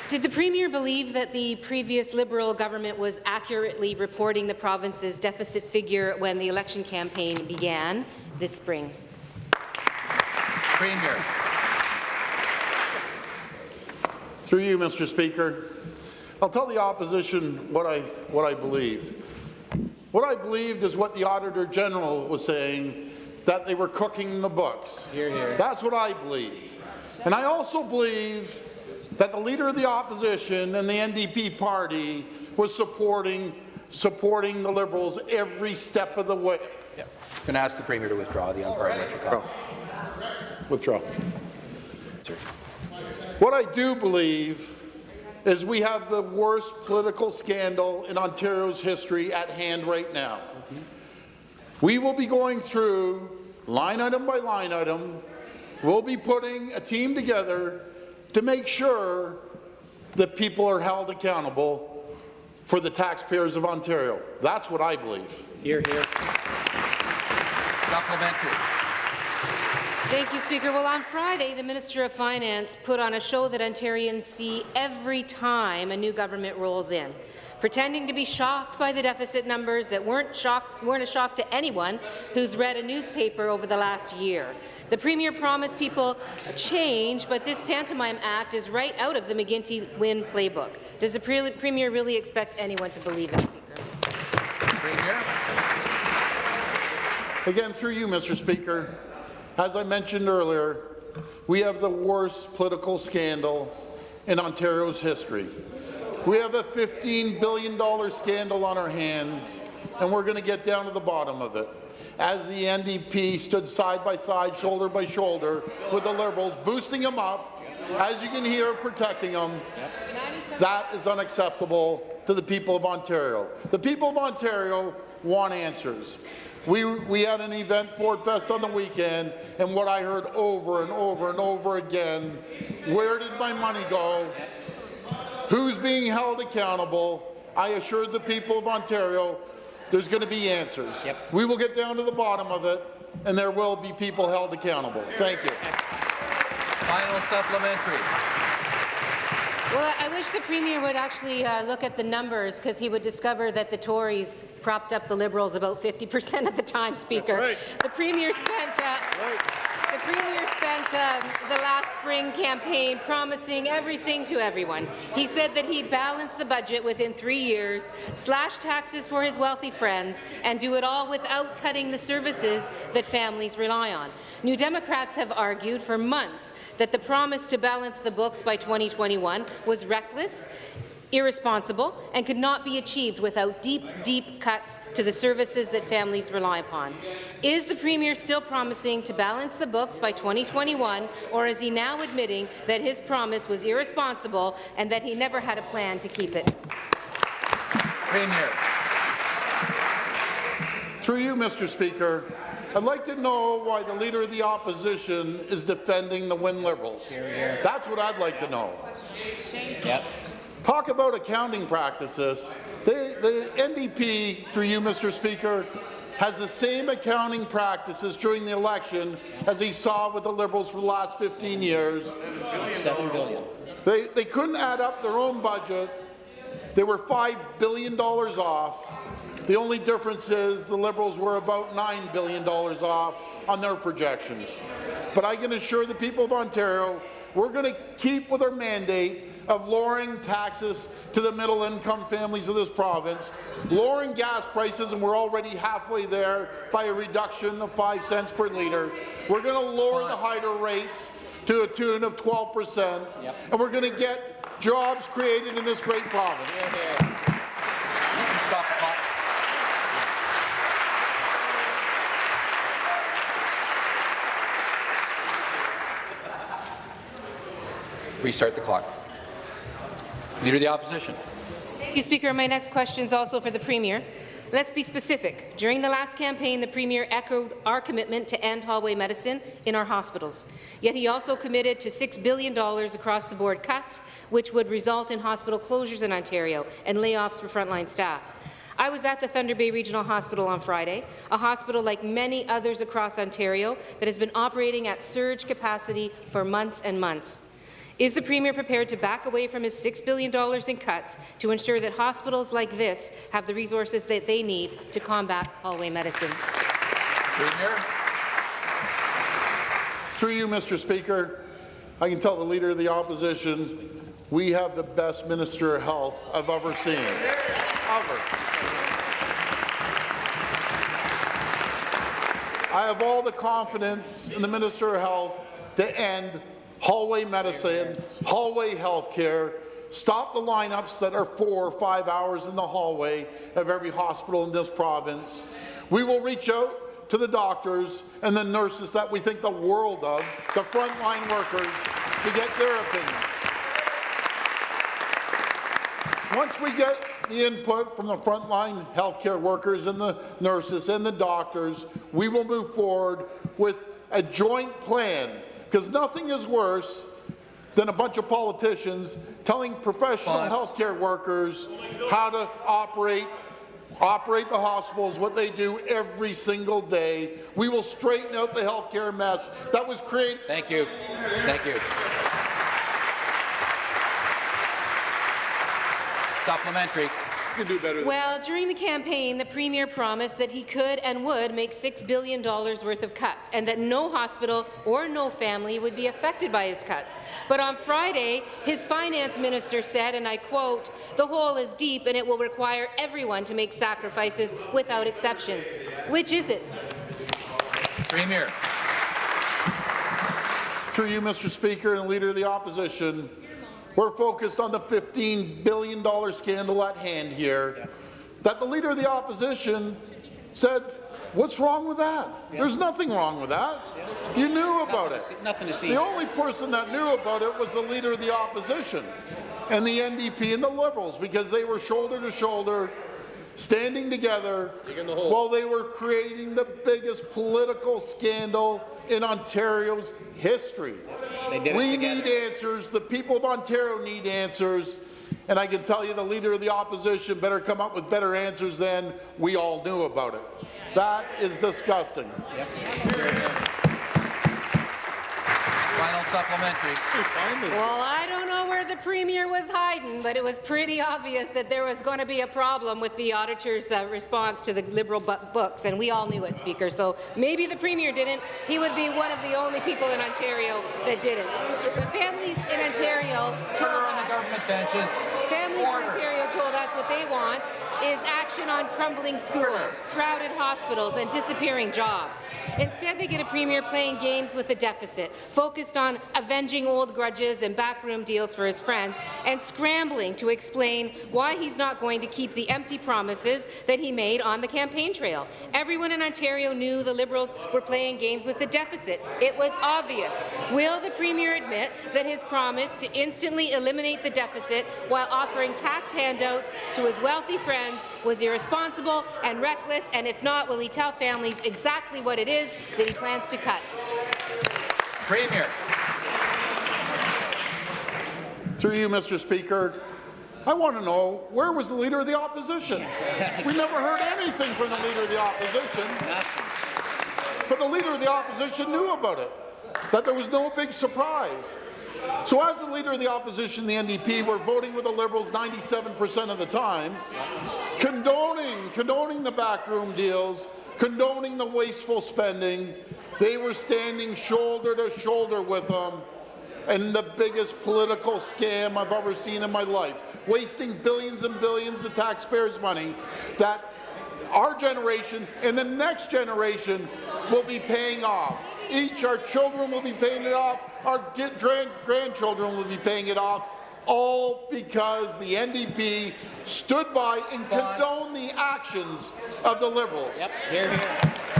Did the Premier believe that the previous Liberal government was accurately reporting the province's deficit figure when the election campaign began this spring? Premier. Through you, Mr. Speaker, I'll tell the opposition what I believed. What I believed is what the Auditor General was saying, that they were cooking the books. Hear, hear. That's what I believed. And I also believe that the Leader of the Opposition and the NDP party was supporting the Liberals every step of the way. Yeah. I'm going to ask the Premier to withdraw the unparliamentary comment. Withdraw. What I do believe is we have the worst political scandal in Ontario's history at hand right now. We will be going through line item by line item. We'll be putting a team together to make sure that people are held accountable for the taxpayers of Ontario. That's what I believe. Hear, hear. Supplementary. Thank you, Speaker. Well, on Friday, the Minister of Finance put on a show that Ontarians see every time a new government rolls in, pretending to be shocked by the deficit numbers that weren't a shock to anyone who's read a newspaper over the last year. The Premier promised people a change, but this pantomime act is right out of the McGuinty-Wynne playbook. Does the Premier really expect anyone to believe it, Speaker? Premier. Again, through you, Mr. Speaker, as I mentioned earlier, we have the worst political scandal in Ontario's history. We have a $15 billion scandal on our hands, and we're going to get down to the bottom of it. As the NDP stood side by side, shoulder by shoulder with the Liberals, boosting them up, as you can hear, protecting them, that is unacceptable to the people of Ontario. The people of Ontario want answers. We had an event, Ford Fest, on the weekend, and what I heard over and over and over again, where did my money go? Who's being held accountable? I assured the people of Ontario there's going to be answers. Yep. We will get down to the bottom of it, and there will be people held accountable. Thank you. Final supplementary. Well, I wish the Premier would actually look at the numbers, because he would discover that the Tories propped up the Liberals about 50% of the time, Speaker. That's right. The Premier spent the last spring campaign promising everything to everyone. He said that he'd balance the budget within 3 years, slash taxes for his wealthy friends, and do it all without cutting the services that families rely on. New Democrats have argued for months that the promise to balance the books by 2021 was reckless, irresponsible, and could not be achieved without deep cuts to the services that families rely upon. Is the Premier still promising to balance the books by 2021, or is he now admitting that his promise was irresponsible and that he never had a plan to keep it? Premier. Through you, Mr. Speaker, I'd like to know why the Leader of the Opposition is defending the Wynne Liberals. Hear, hear. That's what I'd like to know. Yep. Talk about accounting practices. The NDP, through you, Mr. Speaker, has the same accounting practices during the election as he saw with the Liberals for the last 15 years. $7 billion. They couldn't add up their own budget. They were $5 billion off. The only difference is the Liberals were about $9 billion off on their projections. But I can assure the people of Ontario, we're going to keep with our mandate of lowering taxes to the middle-income families of this province, lowering gas prices, and we're already halfway there by a reduction of 5 cents per litre. We're going to lower the hydro rates to a tune of 12%, and we're going to get jobs created in this great province. Stop the clock. Restart the clock. Leader of the Opposition. Thank you, Speaker. My next question is also for the Premier. Let's be specific. During the last campaign, the Premier echoed our commitment to end hallway medicine in our hospitals. Yet he also committed to $6 billion across-the-board cuts, which would result in hospital closures in Ontario and layoffs for frontline staff. I was at the Thunder Bay Regional Hospital on Friday, a hospital like many others across Ontario that has been operating at surge capacity for months and months. Is the Premier prepared to back away from his $6 billion in cuts to ensure that hospitals like this have the resources that they need to combat hallway medicine? Premier. Through you, Mr. Speaker, I can tell the Leader of the Opposition we have the best Minister of Health I've ever seen. Ever. I have all the confidence in the Minister of Health to end hallway medicine, hallway health care, stop the lineups that are 4 or 5 hours in the hallway of every hospital in this province. We will reach out to the doctors and the nurses that we think the world of, the frontline workers, to get their opinion. Once we get the input from the frontline healthcare workers and the nurses and the doctors, we will move forward with a joint plan, because nothing is worse than a bunch of politicians telling professional healthcare workers how to operate the hospitals, what they do every single day. We will straighten out the healthcare mess that was created. Thank you. Thank you. Supplementary. Well, during the campaign, the Premier promised that he could and would make $6 billion worth of cuts, and that no hospital or no family would be affected by his cuts. But on Friday, his finance minister said, and I quote, "The hole is deep and it will require everyone to make sacrifices without exception." Which is it? Premier. Through you, Mr. Speaker, and Leader of the Opposition, we're focused on the $15 billion scandal at hand here, that the Leader of the Opposition said, what's wrong with that? There's nothing wrong with that. You knew about it. Nothing to see. The only person that knew about it was the Leader of the Opposition and the NDP and the Liberals, because they were shoulder to shoulder, standing together while they were creating the biggest political scandal in Ontario's history. We need answers. The people of Ontario need answers. And I can tell you the Leader of the Opposition better come up with better answers than we all knew about it. That is disgusting. Final supplementary. Well, I don't know where the Premier was hiding, but it was pretty obvious that there was going to be a problem with the auditor's response to the Liberal books, and we all knew it, Speaker. So maybe the Premier didn't. He would be one of the only people in Ontario that didn't. The families in Ontario told On the government benches. Families in Ontario told us what they want is action on crumbling schools, crowded hospitals, and disappearing jobs. Instead, they get a Premier playing games with the deficit, focused on avenging old grudges and backroom deals for his friends, and scrambling to explain why he's not going to keep the empty promises that he made on the campaign trail. Everyone in Ontario knew the Liberals were playing games with the deficit. It was obvious. Will the Premier admit that his promise to instantly eliminate the deficit while offering tax handouts to his wealthy friends was irresponsible and reckless, and if not, will he tell families exactly what it is that he plans to cut? Premier. Through you, Mr. Speaker, I want to know, where was the Leader of the Opposition? We never heard anything from the Leader of the Opposition. But the Leader of the Opposition knew about it, that there was no big surprise. So as the Leader of the Opposition, the NDP, were voting with the Liberals 97% of the time, condoning the backroom deals, condoning the wasteful spending. They were standing shoulder to shoulder with them in the biggest political scam I've ever seen in my life, wasting billions and billions of taxpayers' money that our generation and the next generation will be paying off. Our children will be paying it off, our grandchildren will be paying it off, all because the NDP stood by and condoned the actions of the Liberals. Yep, here, here.